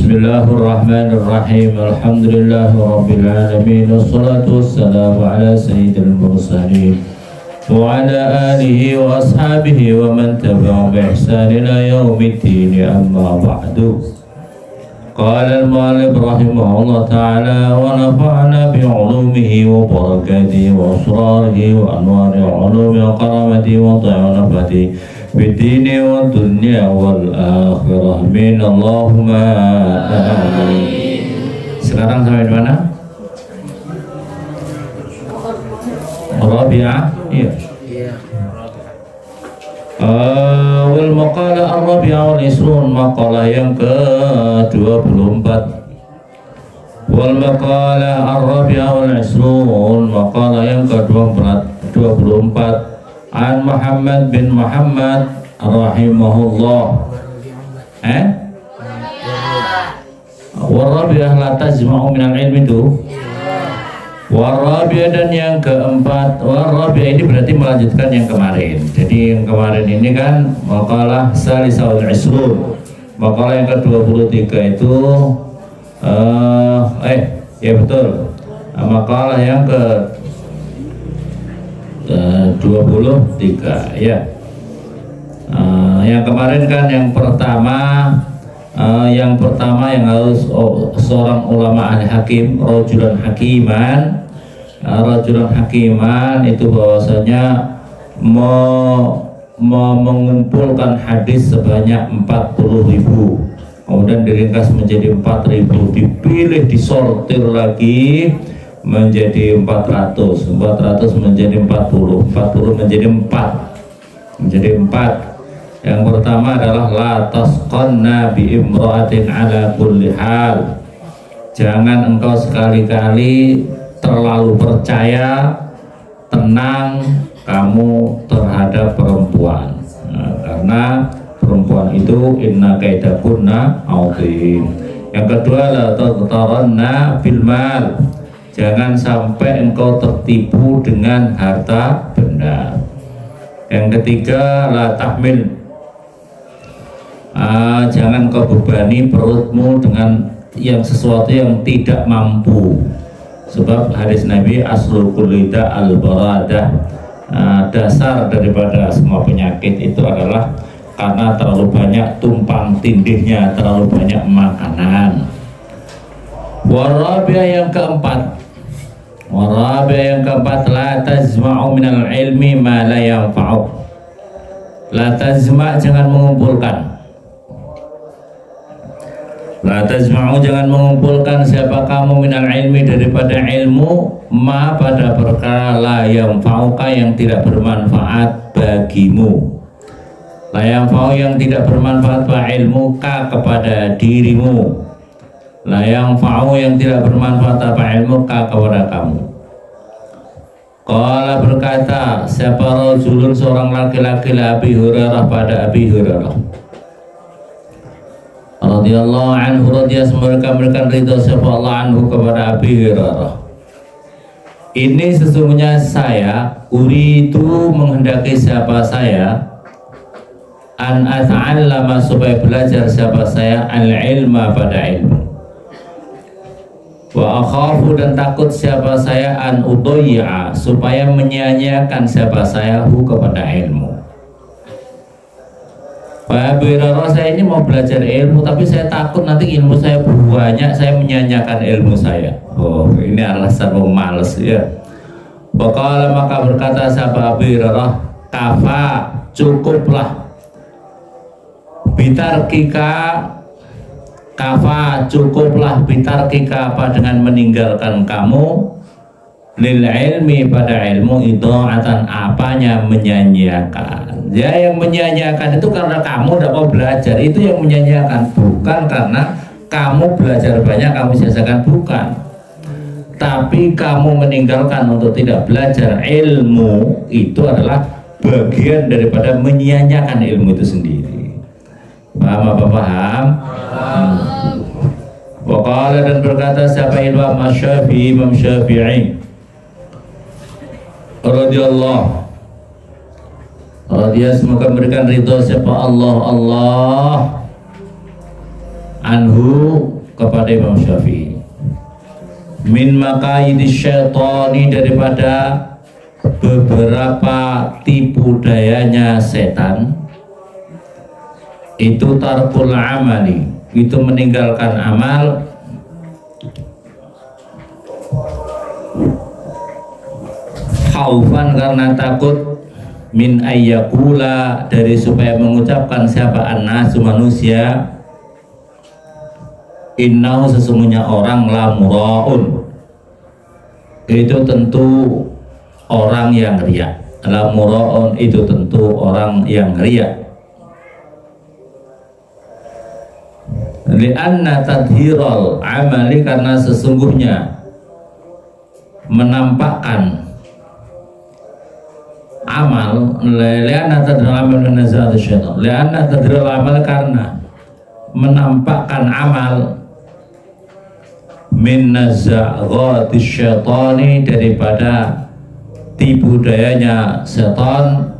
Bismillahirrahmanirrahim. Alhamdulillahi alamin. Wassalatu wassalamu ala sayyidil mursalin wa ala alihi wa ashabihi wa man tabi'ahum bi ihsan ila yaumiddin. Amma ba'du. Qala al-mu'allif rahimahullah ta'ala wa nafa'na bi 'ulumihi wa barakatihi wa asrarihi wa anwari 'ulumi wa karamatihi wa ta'ala bidini wa dunya wal akhirah min Allahumma amin. Sekarang sampai di mana? Rabi'ah. Iya. Wal maqalah ar-rabi'ah wal isrun, maqalah yang ke-24. Wal maqalah ar-rabi'ah wal isrun, maqalah yang ke-24. An Muhammad bin Muhammad rahimahullah. Warabi'ah la tajma'u minal ilmi itu. Warabi'ah, dan yang keempat. Warabi'ah ini berarti melanjutkan yang kemarin. Jadi yang kemarin ini kan maqalah salisawul isrun, maqalah yang ke-23 itu ya betul, maqalah yang ke 23 ya. Yang kemarin kan yang pertama yang harus seorang ulama ahli hakim, rajulan hakiman itu bahwasanya mengumpulkan hadis sebanyak 40.000, kemudian diringkas menjadi 4.000, dipilih, disortir lagi menjadi 400 menjadi 40 menjadi 4. Yang pertama adalah la tasqanna bi imra'atin ala kulli hal. Jangan engkau sekali-kali terlalu percaya, tenang kamu terhadap perempuan, karena perempuan itu inna kaidakunna azim. Yang kedua la taghtaranna bil mal. Jangan sampai engkau tertipu dengan harta benda. Yang ketiga la tahmil. Jangan kau bebani perutmu dengan sesuatu yang tidak mampu. Sebab hadis Nabi aslul kulida al-baradah, dasar daripada semua penyakit itu adalah karena terlalu banyak tumpang tindihnya, terlalu banyak makanan. Warabi'ah yang keempat. La tazma'u minal ilmi ma la yanfa'u. La tazma', jangan mengumpulkan. La tazma'u, jangan mengumpulkan siapa kamu minal ilmi, daripada ilmu, ma, pada perkara la yanfa'uka, yang tidak bermanfaat bagimu. La yanfa'u, yang tidak bermanfaat ilmu ka, kepada dirimu. La yanfa'u, yang tidak bermanfaat ilmu ka, kepada kamu. Qala, berkata siapa rajulun, seorang laki-laki, Abi Hurairah, pada Abi Hurairah radhiyallahu anhu, radhiyallahu, mereka memberikan ridha siapa Allah anhu kepada Abi Hurairah. Ini sesungguhnya saya, uridu, menghendaki siapa saya, an ata'allama, supaya belajar siapa saya, al-ilma, pada ilmu. Wa akhafu, dan takut siapa saya, an udhi'a, supaya menyia-nyiakan siapa saya, kepada ilmu. Pak Abu Hurairah, saya ini mau belajar ilmu, tapi saya takut nanti ilmu saya banyak, saya menyia-nyiakan ilmu saya. Oh, ini alasan males ya. Waqala, maka berkata siapa Abu Hurairah, kafa, cukuplah, bitarkika, kafa, cukuplah, bitarkika, apa, dengan meninggalkan kamu, lil ilmi, pada ilmu, idha'atan, apanya, menyanyiakan. Ya, yang menyanyiakan itu karena kamu tidak mau belajar, itu yang menyanyiakan, bukan karena kamu belajar banyak kamu sia-siakan, bukan. Tapi kamu meninggalkan untuk tidak belajar ilmu, itu adalah bagian daripada menyanyiakan ilmu itu sendiri. Paham apa paham? Waqala, dan berkata siapa Imam Syafi'i radhiyallahu, dia semoga memberikan ridho siapa Allah anhu kepada Imam Syafi'i, min makaidis syaitani, daripada beberapa tipu dayanya setan, itu tarkul amali, itu meninggalkan amal, khaufan karena takut, min ayyakula dari supaya mengucapkan siapa annasu manusia, innahu sesungguhnya orang lamuraun, itu tentu orang yang riya. Lamuraun itu tentu orang yang riya. Lianna tadhiral amali, karena sesungguhnya menampakkan amal, lianna tadhiral amal min nazat syaitan, lianna tadhiral amal, karena menampakkan amal min nazat syaitani, daripada tipu dayanya setan,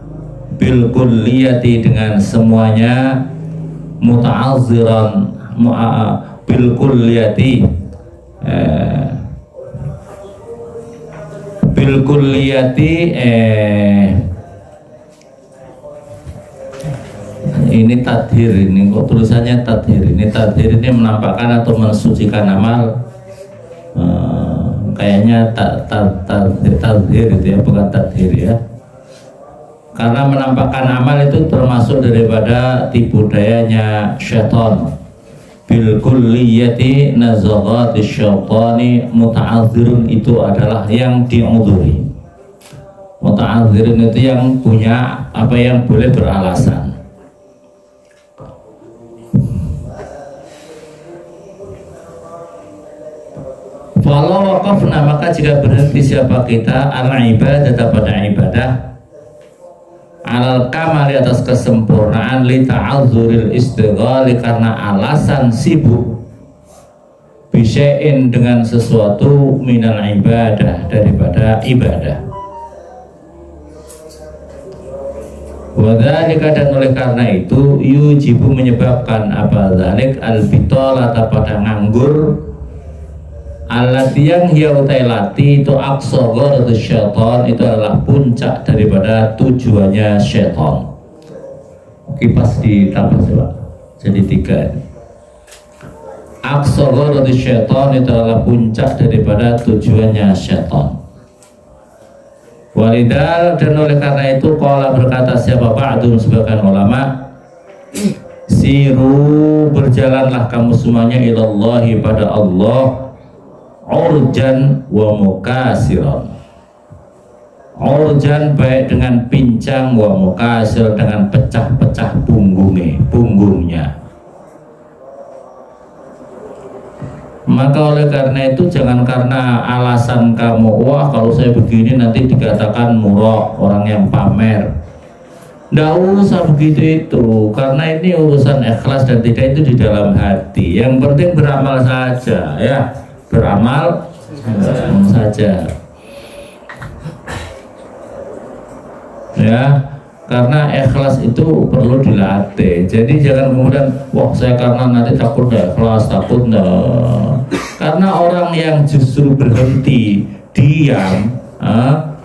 bil kulliyati dengan semuanya, muta'azziran bil kulliyati, bil kulliyati, ini tadhir, ini kok tulisannya tadhir, ini tadhir ini menampakkan atau mensucikan amal, kayaknya tadhir itu ya, bukan tadhir ya, karena menampakkan amal itu termasuk daripada tipu dayanya syaitan. Bil kulliyati nazaghatis syaitani, muta'adzirun itu adalah yang diudhuri, muta'adzirun itu yang punya apa, yang boleh beralasan. Walau waqafna, maka jika berhenti siapa kita, al-ibadah pada ibadah, alal kamali atas kesempurnaan, li ta'adzuril istighali karena alasan sibuk, bisya'in dengan sesuatu, minal ibadah daripada ibadah. Wadhalika, dan oleh karena itu, yujibu menyebabkan apa dzalik, al-bitolah pada nganggur, allati yang hiya utailati itu aqsa gharadus syaitan, itu adalah puncak daripada tujuannya syaitan. Kipas ditambah coba jadi 3. Aqsa gharadus syaitan itu adalah puncak daripada tujuannya syaitan. Walidal, dan oleh karena itu qala berkata siapa ba'dun sebagian ulama, siru berjalanlah kamu semuanya ilallahi pada Allah, urjan wa mukasiran. Urjan baik dengan pincang, wa mukasir dengan pecah-pecah punggungnya. Maka oleh karena itu jangan karena alasan kamu, wah kalau saya begini nanti dikatakan murah, orang yang pamer. Nggak usah begitu itu, karena ini urusan ikhlas dan tidak itu di dalam hati. Yang penting beramal saja ya. Beramal saja ya, karena ikhlas itu perlu dilatih. Jadi jangan kemudian wah saya karena nanti takut ikhlas, takut karena orang yang justru berhenti diam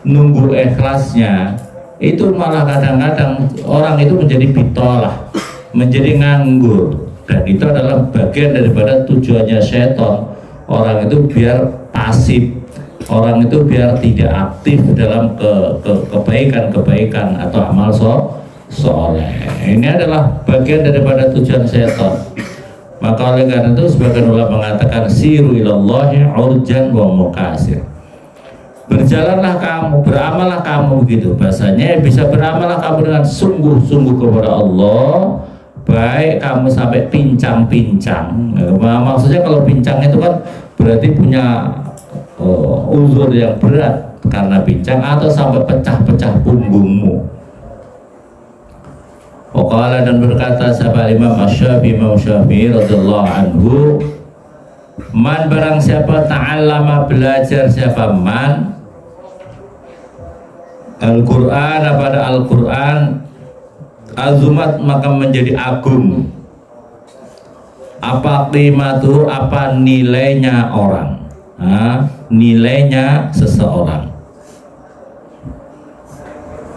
nunggu ikhlasnya, itu malah kadang-kadang orang itu menjadi bitolah, menjadi nganggur, dan itu adalah bagian daripada tujuannya syaitan. Orang itu biar pasif, orang itu biar tidak aktif dalam kebaikan-kebaikan atau amal soleh. Ini adalah bagian daripada tujuan setan. Maka oleh karena itu sebagian ulama mengatakan siru ilallahi urjan wa mukasir. Berjalanlah kamu, beramallah kamu begitu. Bahasanya bisa beramallah kamu dengan sungguh-sungguh kepada Allah. Baik kamu sampai pincang-pincang, maksudnya kalau pincang itu kan berarti punya uzur yang berat karena pincang, atau sampai pecah-pecah punggungmu. Waqala, dan berkata sahabat Imam Syafi'i radhiyallahu anhu, man barang siapa ta'allama belajar siapa man Al-Quran pada Al-Quran, azumat maka menjadi agung, Apa qimatu, apa nilainya orang, nilainya seseorang.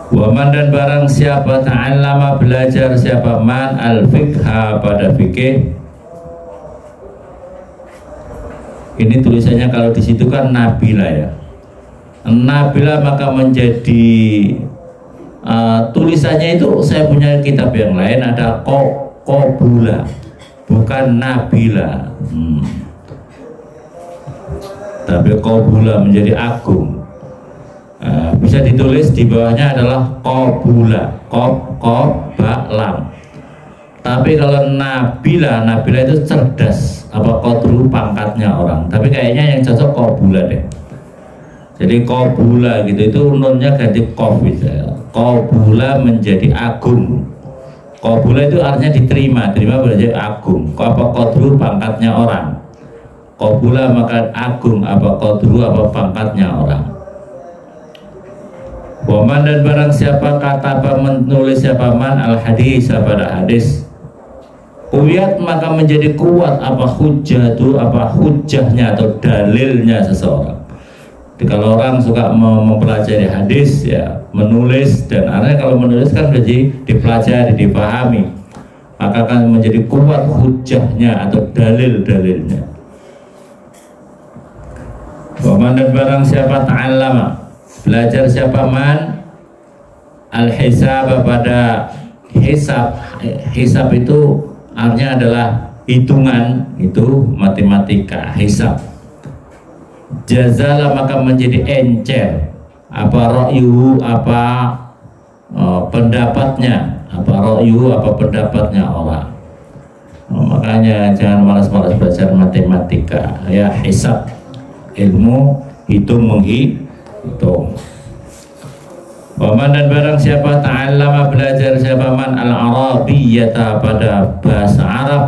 Waman dan barang siapa ta'allama belajar siapa man al-fiqha pada fikih. Ini tulisannya kalau di situ kan Nabila ya. Nabila maka menjadi tulisannya itu saya punya kitab yang lain ada Qobula bukan Nabila, tapi Qobula menjadi agung. Bisa ditulis di bawahnya adalah Qobula, lam. Tapi kalau Nabila itu cerdas, apa qadru pangkatnya orang. Tapi kayaknya yang cocok Qobula deh. Jadi Qobula gitu, itu nunnya ganti qof gitu. Qobula menjadi agung. Qobula itu artinya diterima menjadi agung. Apa qadru pangkatnya orang. Qobula maka agung, apa qadru apa pangkatnya orang. Waman dan barang siapa kata menulis siapa man al hadis pada hadis. Kuat maka menjadi kuat apa hujjah itu, apa hujjahnya atau dalilnya seseorang. Jadi kalau orang suka mempelajari hadis ya menulis, dan artinya kalau menulis kan jadi dipelajari, dipahami, maka akan menjadi kuat hujjahnya atau dalil-dalilnya. Waman dan barang siapa ta'allama belajar siapa man al-hisab pada hisab itu artinya adalah hitungan, itu matematika, hisab. Jazala maka menjadi encer apa ra'yu, apa pendapatnya, apa ra'yu, apa pendapatnya orang. Makanya jangan malas-malas belajar matematika ya, hisab, ilmu hitung menghitung. Waman dan barang siapa ta'allama belajar siapa man al-arabiyyata pada bahasa Arab,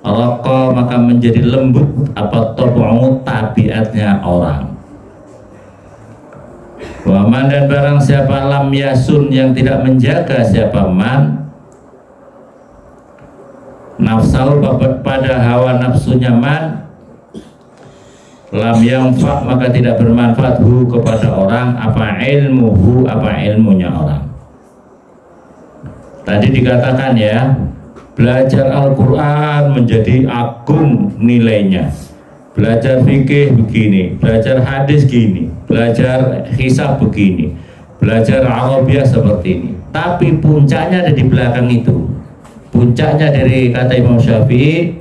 raqa maka menjadi lembut apa tabu'u tabiatnya orang. Waman dan barang siapa lam yasun yang tidak menjaga siapa man nafsahu pada hawa nafsunya man, lam yanfa maka tidak bermanfaat hu kepada orang apa ilmuhu, apa ilmunya orang. Tadi dikatakan ya, belajar Al-Quran menjadi agung nilainya, belajar fikih begini, belajar hadis gini, belajar hisab begini, belajar Arabiyah seperti ini. Tapi puncaknya ada di belakang itu. Puncaknya dari kata Imam Syafi'i,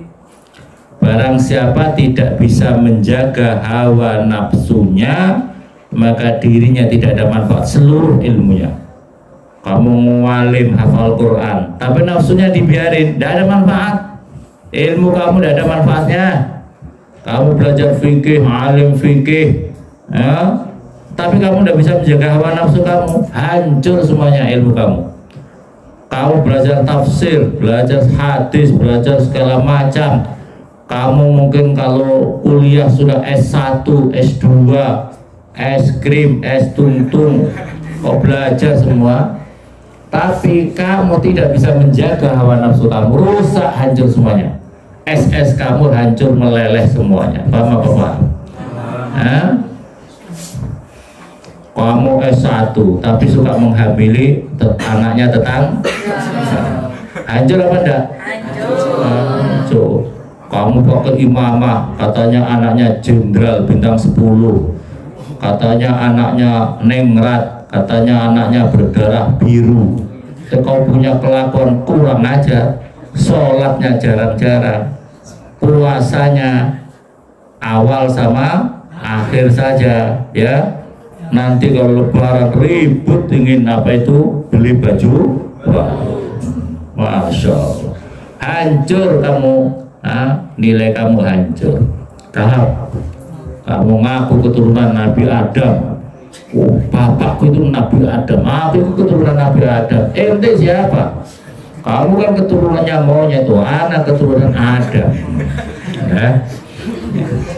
barang siapa tidak bisa menjaga hawa nafsunya maka dirinya tidak ada manfaat seluruh ilmunya. Kamu ngalim hafal Quran tapi nafsunya dibiarin, tidak ada manfaat. Ilmu kamu tidak ada manfaatnya. Kamu belajar fikih, alim fikih ya, tapi kamu tidak bisa menjaga hawa nafsu kamu, hancur semuanya ilmu kamu. Kamu belajar tafsir, belajar hadis, belajar segala macam. Kamu mungkin kalau kuliah sudah S1, S2, es krim, es tuntung, kok belajar semua, tapi kamu tidak bisa menjaga hawa nafsu kamu, rusak, hancur semuanya. SS kamu hancur meleleh semuanya. Paham apa paham? Kamu S1 tapi suka menghamili anaknya hancur apa enggak? Hancur. Kamu pakai imamah, katanya anaknya jenderal bintang 10, katanya anaknya nengrat, katanya anaknya berdarah biru. Kau punya kelakuan kurang aja, sholatnya jarang-jarang, puasanya awal sama akhir saja ya. Nanti kalau lebaran ribut ingin apa itu beli baju, wah, masya Allah, hancur kamu. Nilai kamu hancur. Kamu ngaku keturunan Nabi Adam. Oh, bapakku itu Nabi Adam, aku itu keturunan Nabi Adam. Ente siapa? Kamu kan keturunannya monyet tuh, anak keturunan Adam. Ya.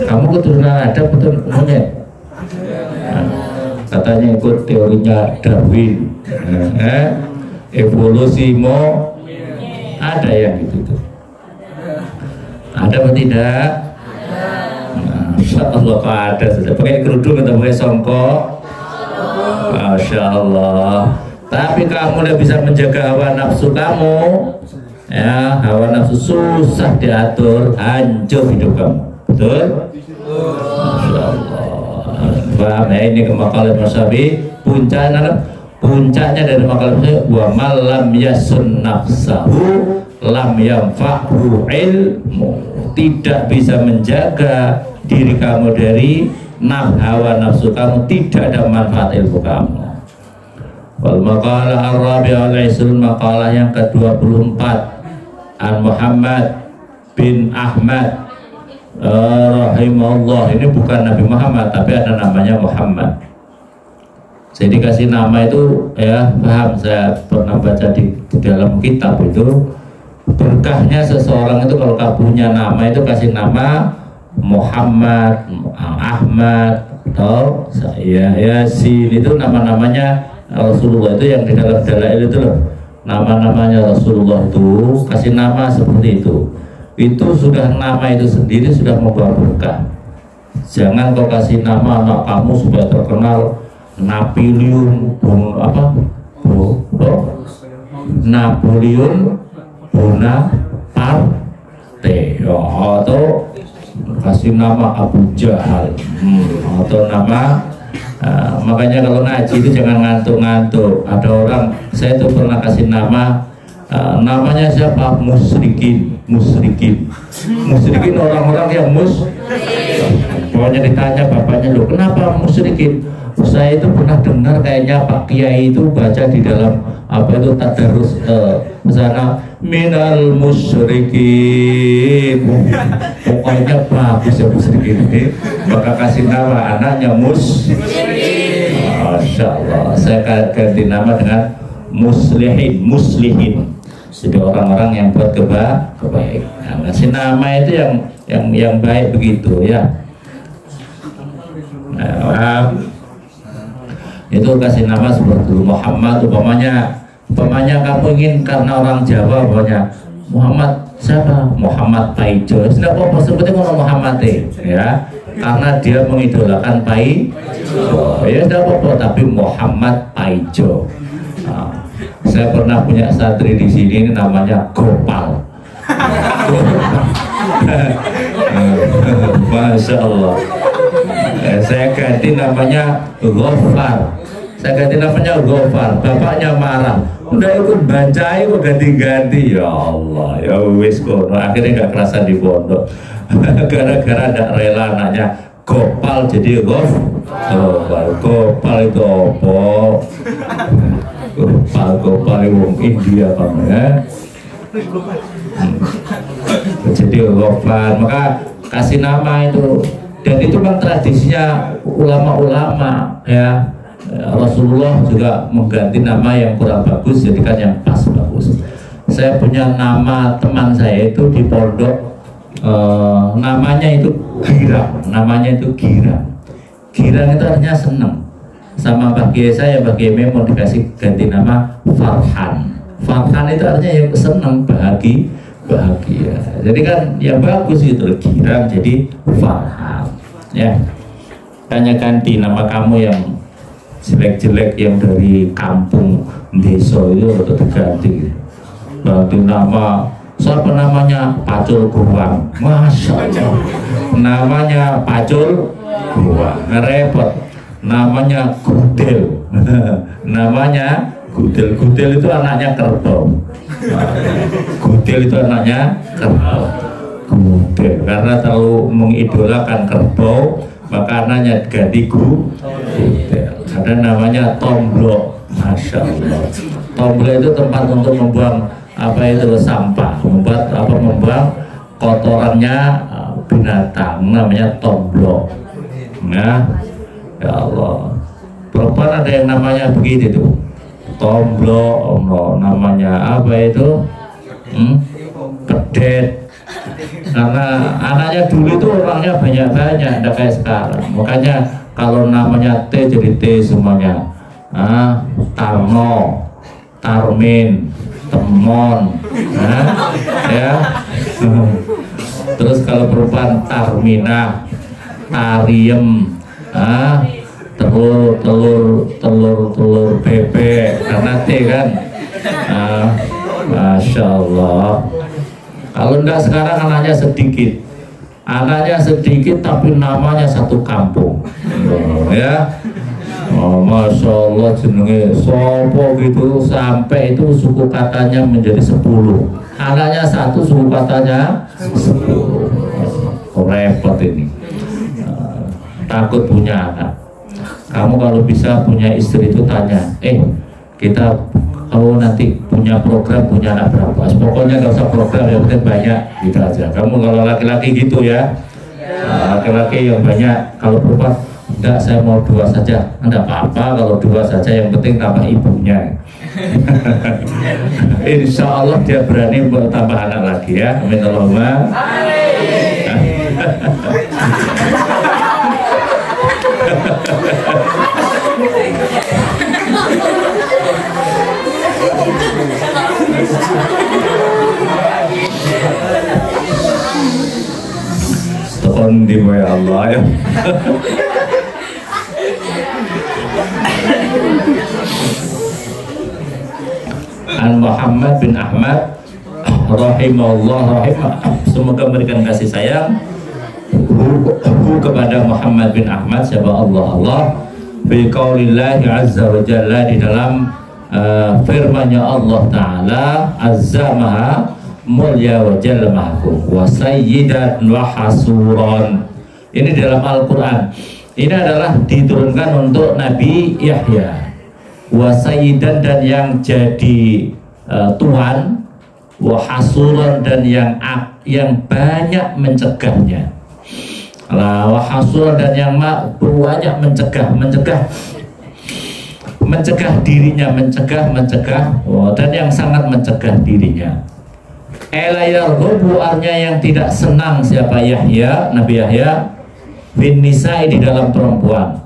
Kamu keturunan Adam betul monyet. Katanya ikut teorinya Darwin. Evolusi mau ada yang gitu tuh. apa tidak? Masya Allah kok ada saja. Pakai kerudung atau pakai songkok? Masya Allah. Tapi kamu udah bisa menjaga hawa nafsu kamu, ya, hawa nafsu susah diatur, hancur hidup kamu. Betul? Masya Allah. Paham ya, ini ke makalah Masyabi. Puncaknya dari makalah Masyabi, wa malam yasun nafsahu lam yanfa'hu ilmu. Tidak bisa menjaga diri kamu dari hawa nafsu kamu, tidak ada manfaat ilmu kamu. Wal maqalah ar-rabi'ah al-isrun, maqalah yang ke-24 an Muhammad bin Ahmad rahimahullah. Ini bukan Nabi Muhammad tapi ada namanya Muhammad. Jadi kasih nama itu ya, paham, saya pernah baca di dalam kitab itu berkahnya seseorang itu kalau punya nama itu kasih nama Muhammad, Ahmad atau Yasin, itu nama-namanya Rasulullah. Itu yang di dalam dalail itu loh, nama-namanya Rasulullah itu kasih nama seperti itu. Itu sudah, nama itu sendiri sudah membawa berkah. Jangan kau kasih nama anak kamu supaya terkenal Napoleon Napoleon Bonaparte, atau kasih nama Abu Jahal, atau nama makanya kalau ngaji itu jangan ngantuk-ngantuk. Ada orang, saya tuh pernah kasih nama, namanya siapa? Musyrikin orang-orang yang pokoknya ditanya bapaknya, loh kenapa musyrikin? Saya itu pernah dengar kayaknya Pak Kiai itu baca di dalam apa itu tadarus sana minal musyrikin, pokoknya bagus ya musyrikin ini, maka kasih nama anaknya Masya Allah, saya ganti nama dengan muslihin. Jadi orang-orang yang buat kebaikan. Nah, kasih nama itu yang baik begitu ya. Nah, itu kasih nama seperti Muhammad. Umpamanya kamu ingin karena orang Jawa umpamanya Muhammad siapa? Muhammad Paijo. Tidak apa-apa sebetulnya ngomong Muhammad ya, karena dia mengidolakan Paijo. Ya tidak apa-apa, tapi Muhammad Paijo. Nah, saya pernah punya santri di sini, ini namanya Gopal. Masya Allah. Saya ganti namanya Gofar. Bapaknya marah. Udah ikut bancai kok ganti-ganti. Ya Allah, ya wis kono. Akhirnya nggak kerasa di pondok. Gara-gara tidak rela anaknya Gopal jadi Gopal. Gopal itu apa? Gopal wong India kan ya. Jadi Gopal, maka kasih nama itu. Dan itu kan tradisinya ulama-ulama ya. Rasulullah juga mengganti nama yang kurang bagus jadikan yang pas bagus. Saya punya nama teman saya itu di pondok, namanya itu Girang. Girang itu artinya senang. Sama Mbak Kiai saya, Mbak Kiai Memon dikasih ganti nama Farhan. Farhan itu artinya yang senang, bahagia. Jadi kan ya bagus gitu, Girang jadi Farhan ya. Hanya ganti nama kamu yang jelek-jelek yang dari kampung desa itu untuk diganti. Ganti nama, siapa namanya? Pacul Guang. Masya Allah, namanya Pacul Guang, repot. Namanya Gudel. Namanya Gudel. Gudel itu anaknya kerbau. Gudel itu anaknya kerbau. Gudel karena terlalu mengidolakan kerbau, maka anaknya ganti Gudel. Ada namanya Tomblok. Masya Allah. Tomblok itu tempat untuk membuang apa itu sampah, membuang kotorannya binatang, namanya Tomblok. Nah, ya Allah, perempuan ada yang namanya begitu tuh, Tomblok, namanya apa itu? Kedet. Karena anaknya dulu itu orangnya banyak-banyak, tidak kayak sekarang. Makanya kalau namanya T jadi T semuanya. Tarno, Tarmin, Temon, ya. Terus kalau perempuan Tarmina, Tariem, telur bebek karena T kan. Masya Allah. Kalau enggak sekarang anaknya sedikit tapi namanya satu kampung. Ya. Masya Allah, jenenge sopo gitu, sampai itu suku katanya menjadi 10. Anaknya satu, suku katanya 10. Repot ini. Takut punya anak. Kamu kalau bisa punya istri itu tanya, kalau nanti punya program, punya anak berapa? Pokoknya nggak usah program, yang penting banyak, gitu aja. Kamu kalau laki-laki gitu ya, laki-laki yang banyak. Kalau perempuan, enggak, saya mau 2 saja. Enggak apa-apa kalau 2 saja, yang penting tambah ibunya. Insya Allah dia berani bertambah anak lagi ya. Amin Allahumma. Tekan di ya Allah ya. An Muhammad bin Ahmad rahimahullah, semoga memberikan kasih sayang kepada Muhammad bin Ahmad, siapa Allah fi qaulillahi azza wa jalla, di dalam firman-Nya Allah Ta'ala azza maha mulia wa jalla maha wa sayyidan wa hasuran. Ini dalam Al-Quran. Ini adalah diturunkan untuk Nabi Yahya. Wa sayyidan, dan yang jadi tuan, wa hasuran, dan yang banyak mencegahnya. Wa hasuran, dan yang banyak mencegah dirinya, dan yang sangat mencegah dirinya. Ela yarghabu, artinya yang tidak senang siapa Yahya, Nabi Yahya, bin nisa'i, di dalam perempuan.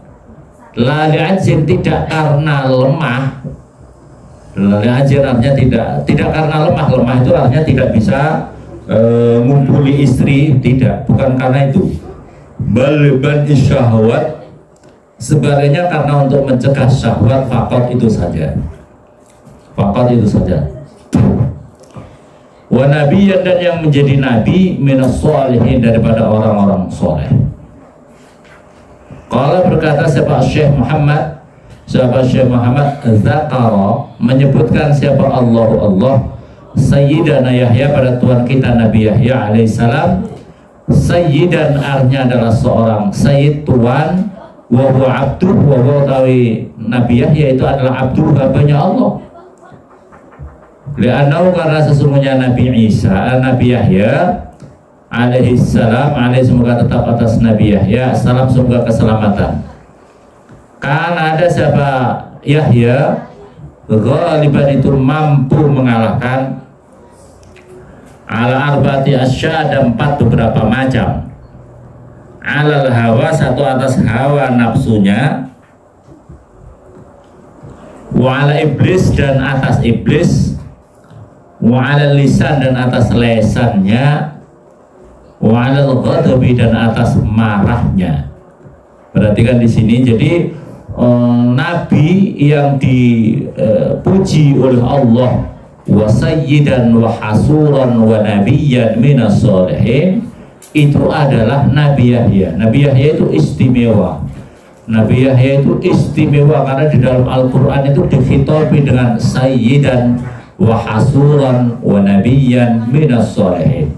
La li'ajin, tidak karena lemah. La li'ajin artinya tidak karena lemah. Lemah itu artinya tidak bisa ngumpuli istri, tidak, bukan karena itu. Bal syahwat, sebaliknya karena untuk mencegah syahwat, fakot itu saja. Wa nabiyyan, dan yang menjadi nabi, minas sholihin, daripada orang-orang soleh. Kalau berkata siapa Syekh Muhammad Zakara, menyebutkan siapa Allah Sayyidana Yahya, pada Tuhan kita Nabi Yahya alaihissalam. Sayyidan artinya adalah seorang sayyid, tuan, wa huwa abduh, wa huwa tawi Nabi Yahya itu adalah abduh, hambanya Allah. Li'annahu, karena sesungguhnya Nabi Yahya alaihissalam, semoga tetap atas Nabi Yahya, salam, semoga keselamatan. Karena ada siapa Yahya, ghaliban, itu mampu mengalahkan, ala arba'ati asya, ada 4 beberapa macam. Alal hawa, satu atas hawa nafsunya, wa ala iblis, dan atas iblis, wa ala lisan, dan atas lesannya, wa ala ghadabi, dan atas marahnya. Perhatikan di sini, jadi nabi yang dipuji oleh Allah, wa sayyidan wa hasuran wa nabiyyan minas sholihin, itu adalah Nabi Yahya. Nabi Yahya itu istimewa. Nabi Yahya itu istimewa karena di dalam Al-Quran itu dikhitabi dengan sayyidan wa hasuran wa nabiyyan minas sholihin.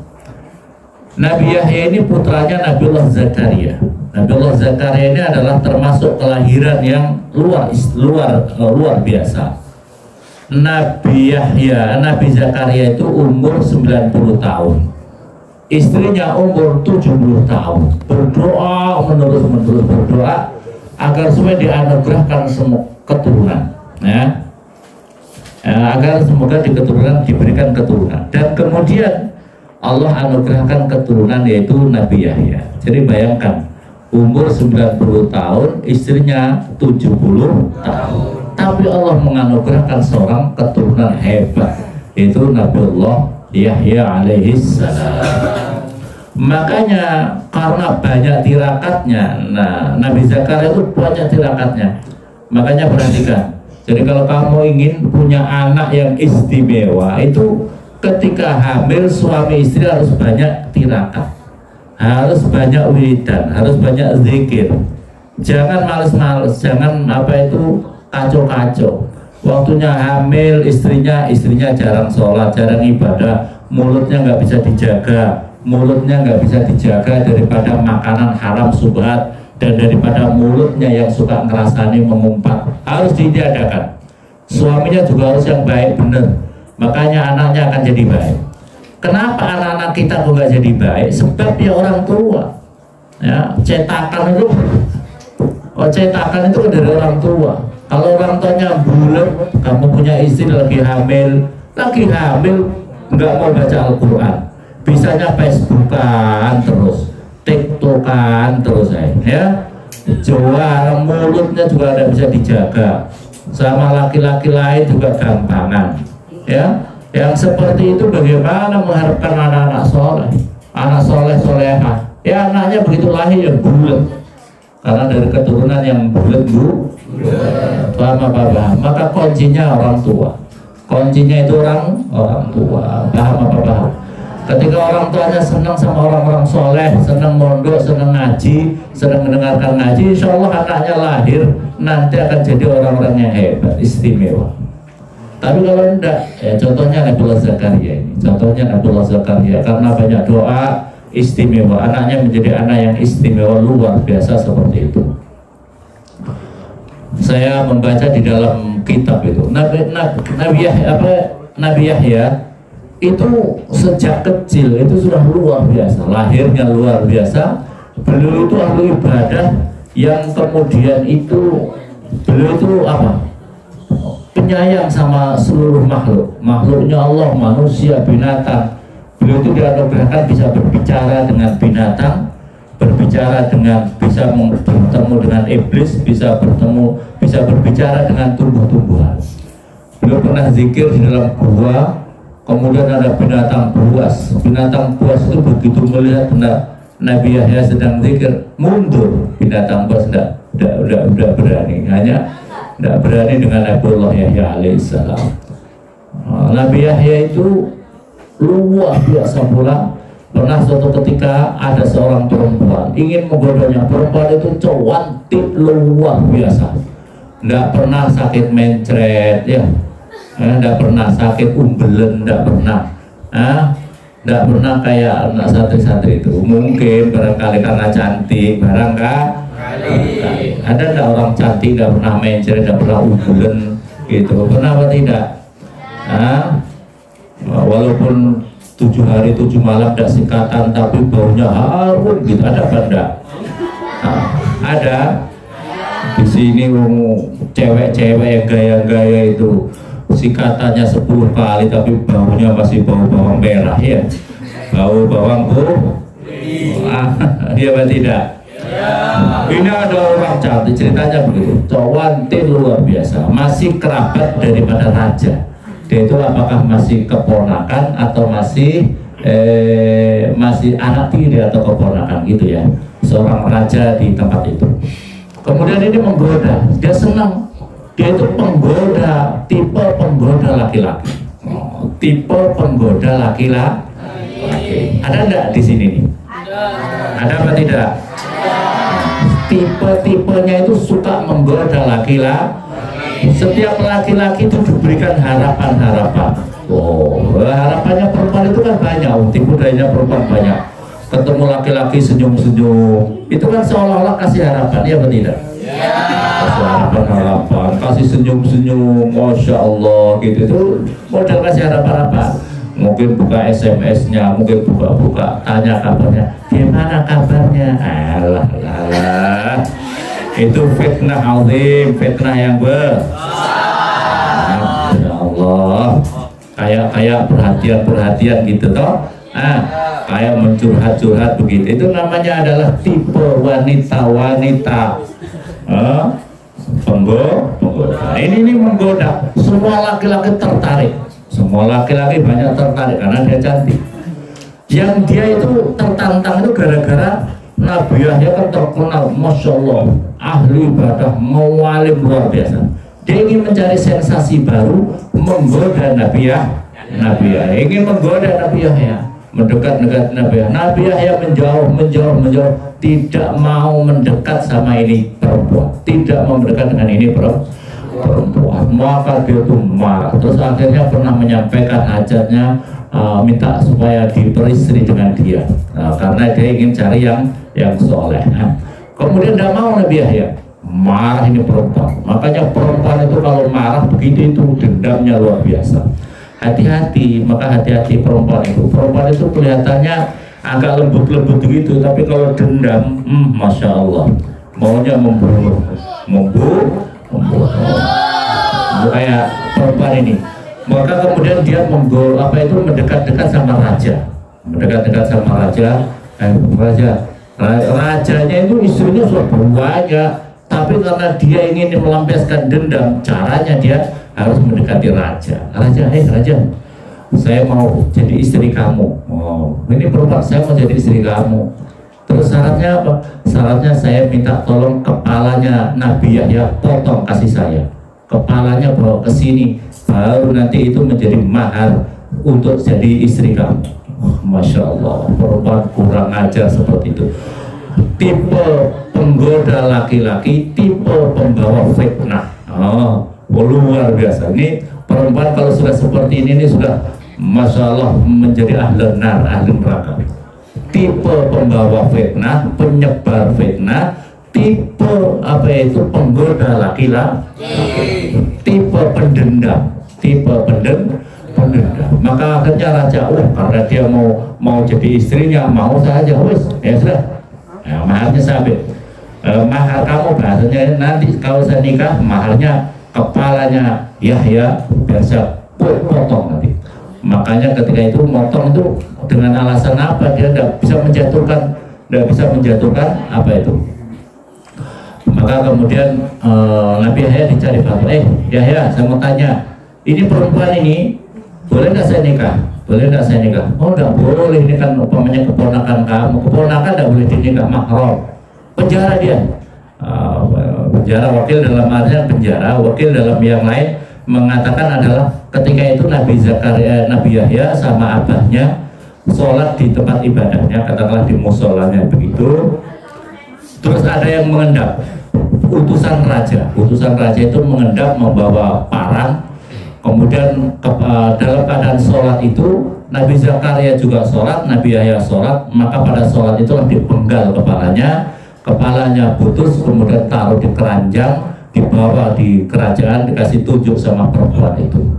Nabi Yahya ini putranya Nabiullah Zakaria. Nabiullah Zakaria ini adalah termasuk kelahiran yang luar biasa. Nabi Zakaria itu umur 90 tahun. Istrinya umur 70 tahun. Berdoa menerus berdoa agar supaya dianugerahkan semua keturunan, ya. Agar semoga diberikan keturunan. Dan kemudian Allah anugerahkan keturunan, yaitu Nabi Yahya. Jadi bayangkan, umur 90 tahun, istrinya 70 tahun. Tapi Allah menganugerahkan seorang keturunan hebat, yaitu Nabiullah Yahya alaihissalam. Makanya karena banyak tirakatnya, nah Nabi Zakaria itu banyak tirakatnya. Makanya perhatikan. Jadi kalau kamu ingin punya anak yang istimewa, itu ketika hamil suami istri harus banyak tirakat, harus banyak wiridan, harus banyak zikir. Jangan males-males, jangan kacau-kacau. Waktunya hamil istrinya jarang sholat, jarang ibadah, mulutnya nggak bisa dijaga. Mulutnya nggak bisa dijaga daripada makanan haram subhat, dan daripada mulutnya yang suka ngerasani mengumpat, harus ditiadakan. Suaminya juga harus yang baik bener, makanya anaknya akan jadi baik. Kenapa anak-anak kita kok nggak jadi baik? Sebab ya orang tua, ya cetakan itu dari orang tua. Kalau orang tuanya bulat, kamu punya istri lagi hamil nggak mau baca Al-Quran, bisanya Facebookan terus, TikTokan terus, ya jual, mulutnya juga tidak bisa dijaga. Sama laki-laki lain juga gampangan, ya. Yang seperti itu bagaimana mengharapkan anak-anak soleh-solehah? Ya anaknya begitu lahir ya bulat, karena dari keturunan yang bulat bu. Paham apa? Maka kuncinya orang tua. Kuncinya itu orang tua. Paham apa? Ketika orang tuanya senang sama orang-orang soleh, senang mondok, senang ngaji, senang mendengarkan ngaji, insya Allah anaknya lahir nanti akan jadi orang-orang yang hebat, istimewa. Tapi kalau enggak, ya contohnya Nabiullah Zakaria ini. Contohnya Nabiullah Zakaria, karena banyak doa istimewa, anaknya menjadi anak yang istimewa luar biasa seperti itu. Saya membaca di dalam kitab itu, Nabi Yahya itu sejak kecil itu sudah luar biasa, lahirnya luar biasa. Beliau itu ahli ibadah yang kemudian itu beliau itu penyayang sama seluruh makhluknya Allah, manusia, binatang. Beliau itu dianugerahkan bisa berbicara dengan binatang, berbicara dengan, bisa bertemu dengan iblis, bisa berbicara dengan tumbuh-tumbuhan. Beliau pernah zikir di dalam gua. Kemudian ada binatang buas. Binatang buas itu begitu melihat Nabi Yahya sedang zikir, mundur. Binatang buas udah berani, hanya tidak berani dengan Nabiullah Yahya alaihissalam. Nabi Yahya itu luar biasa pula. Pernah suatu ketika ada seorang perempuan ingin menggodanya. Perempuan itu cantik luar biasa, tidak pernah sakit mencret, ya. Tidak pernah sakit umbelen, tidak pernah kayak anak santri-santri itu. Mungkin barangkali karena cantik, barangkali ada tidak orang cantik tidak pernah mencret, tidak pernah umbelen gitu, pernah apa tidak? Walaupun 7 hari 7 malam tidak sikatan tapi baunya harum gitu, ada apa enggak? Ada. Di sini cewek-cewek yang gaya-gaya itu sikatannya 10 kali tapi baunya masih bau bawang merah, ya, bau bawang putih. Iya apa tidak? Ini ada orang cantik, ceritanya begitu, cantik luar biasa, masih kerabat daripada raja. Dia itu apakah masih keponakan atau masih anak tiri atau keponakan gitu, ya, seorang raja di tempat itu. Kemudian ini menggoda, dia senang. Dia itu penggoda, tipe penggoda laki-laki. Tipe penggoda laki-laki. Ada enggak di sini nih? Ada apa tidak? Tipe-tipenya itu suka menggoda laki-laki. Setiap laki-laki itu diberikan harapan-harapan. Harapannya perempuan itu kan banyak. Tipu dayanya perempuan banyak. Ketemu laki-laki senyum-senyum, itu kan seolah-olah kasih harapan, ya atau tidak? Kasih harapan, kasih senyum-senyum, masya Allah gitu. Itu model kasih harapan apa? Mungkin buka SMS-nya, mungkin buka tanya kabarnya, gimana kabarnya? Alah, itu fitnah azim, fitnah yang besar. Ya Allah, kayak perhatian gitu toh. Kayak mencurhat-curhat begitu. Itu namanya adalah tipe wanita-wanita penggoda. Ini menggoda. Semua laki-laki tertarik. Semua laki-laki banyak tertarik karena dia cantik. Yang dia itu tertantang itu gara-gara Nabi Yahya kan terkenal, Masya Allah, ahli ibadah, mualim luar biasa. Dia ingin mencari sensasi baru, menggoda Nabi Yahya, ingin menggoda Nabi Yahya, mendekat Nabi Yahya. Nabi Yahya menjauh, tidak mau mendekat sama ini perempuan, tidak mau mendekat dengan ini perempuan. Maka dia tuh marah. Terus akhirnya pernah menyampaikan hajatnya, minta supaya diperistri dengan dia, karena dia ingin cari yang soleh. Kemudian tidak mau Nabi Yahya, marah ini perempuan. Makanya perempuan itu kalau marah begitu itu dendamnya luar biasa. Hati-hati, maka hati-hati perempuan itu. Perempuan itu kelihatannya agak lembut-lembut begitu, tapi kalau dendam, Masya Allah, maunya membunuh. Kayak perempuan ini. Maka kemudian dia mendekat-dekat sama raja, rajanya itu istrinya sudah banyak, tapi karena dia ingin melampiaskan dendam, caranya dia harus mendekati raja. Raja, saya mau jadi istri kamu. Oh, ini perempuan, saya mau jadi istri kamu. Terus syaratnya apa? Syaratnya saya minta tolong kepalanya Nabi Yahya potong, kasih saya. Kepalanya bawa ke sini, baru nanti itu menjadi mahar untuk jadi istri kamu. Masya Allah, perempuan kurang ajar seperti itu. Tipe penggoda laki-laki, tipe pembawa fitnah. Luar biasa. Ini perempuan kalau sudah seperti ini sudah Masya Allah menjadi ahli neraka. Tipe pembawa fitnah, penyebar fitnah, tipe penggoda laki-laki, tipe pendendam, Maka akhirnya raja, karena dia mau jadi istrinya, mau saja, ya sudah, maharnya sabit. Mahar kamu bahasanya nanti kalau saya nikah, maharnya kepalanya Yahya biasa potong nanti. Makanya ketika itu motong itu dengan alasan apa? Dia tidak bisa menjatuhkan apa itu. Maka kemudian Nabi Yahya dicari fatwa. Yahya, saya mau tanya, ini perempuan ini boleh nggak saya nikah? Oh, nggak boleh, ini kan umpamanya keponakan kamu. Keponakan nggak boleh dinikah, mahram. Penjara dia. Penjara, wakil dalam artian penjara, wakil dalam yang lain mengatakan adalah ketika itu Nabi Yahya sama abahnya sholat di tempat ibadahnya, katakanlah di musolanya begitu. Terus ada yang mengendap, utusan raja itu mengendap membawa parang. Kemudian dalam keadaan sholat itu Nabi Zakaria juga sholat, Nabi Yahya sholat. Maka pada sholat itulah dipenggal kepalanya putus, kemudian taruh di keranjang, dibawa di kerajaan, dikasih tunjuk sama perempuan itu.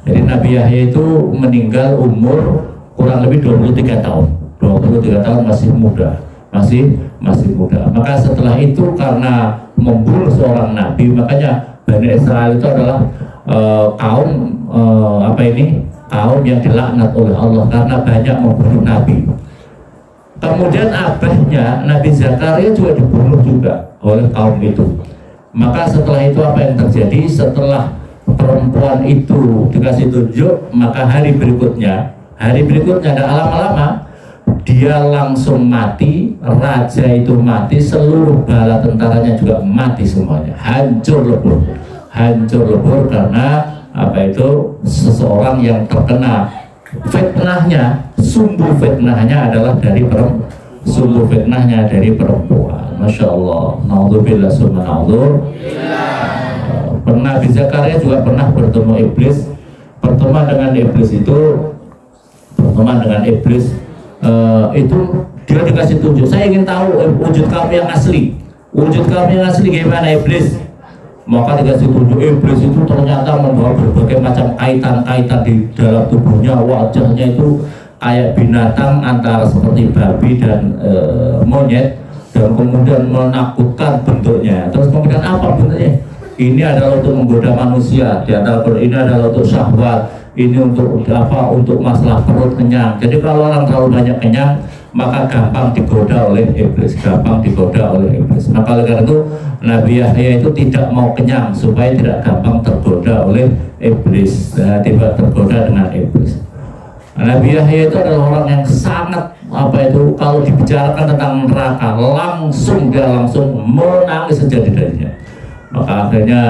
Jadi Nabi Yahya itu meninggal umur kurang lebih 23 tahun. 23 tahun masih muda. Maka setelah itu karena membunuh seorang nabi, makanya Bani Israel itu adalah kaum yang dilaknat oleh Allah karena banyak membunuh nabi. Kemudian abahnya Nabi Zakaria juga dibunuh juga oleh kaum itu. Maka setelah itu apa yang terjadi? Setelah perempuan itu dikasih tunjuk, maka hari berikutnya ada lama-lama dia langsung mati, raja itu mati, seluruh bala tentaranya juga mati semuanya, hancur lebur karena seseorang yang terkena fitnahnya, sumber fitnahnya adalah dari perempuan. Masya Allah, naudzubillah summa naudzubillah. Pernah Nabi Zakaria juga pernah bertemu iblis. Pertemuan dengan iblis itu dia dikasih tunjuk. Saya ingin tahu wujud kamu yang asli. Gimana iblis? Maka dikasih tunjuk. Iblis itu ternyata membawa berbagai macam kaitan-kaitan di dalam tubuhnya. Wajahnya itu kayak binatang antara seperti babi dan monyet, dan kemudian menakutkan bentuknya. Terus kemudian apa bentuknya? Ini adalah untuk menggoda manusia. Di antara ini adalah untuk syahwat. Ini untuk apa? Untuk masalah perut kenyang. Jadi kalau orang terlalu banyak kenyang, maka gampang digoda oleh iblis. Maka oleh karena itu Nabi Yahya itu tidak mau kenyang supaya tidak gampang tergoda oleh iblis. Tidak tergoda dengan iblis. Nabi Yahya itu adalah orang yang sangat kalau dibicarakan tentang neraka langsung menangis sejadi-jadinya. Maka akhirnya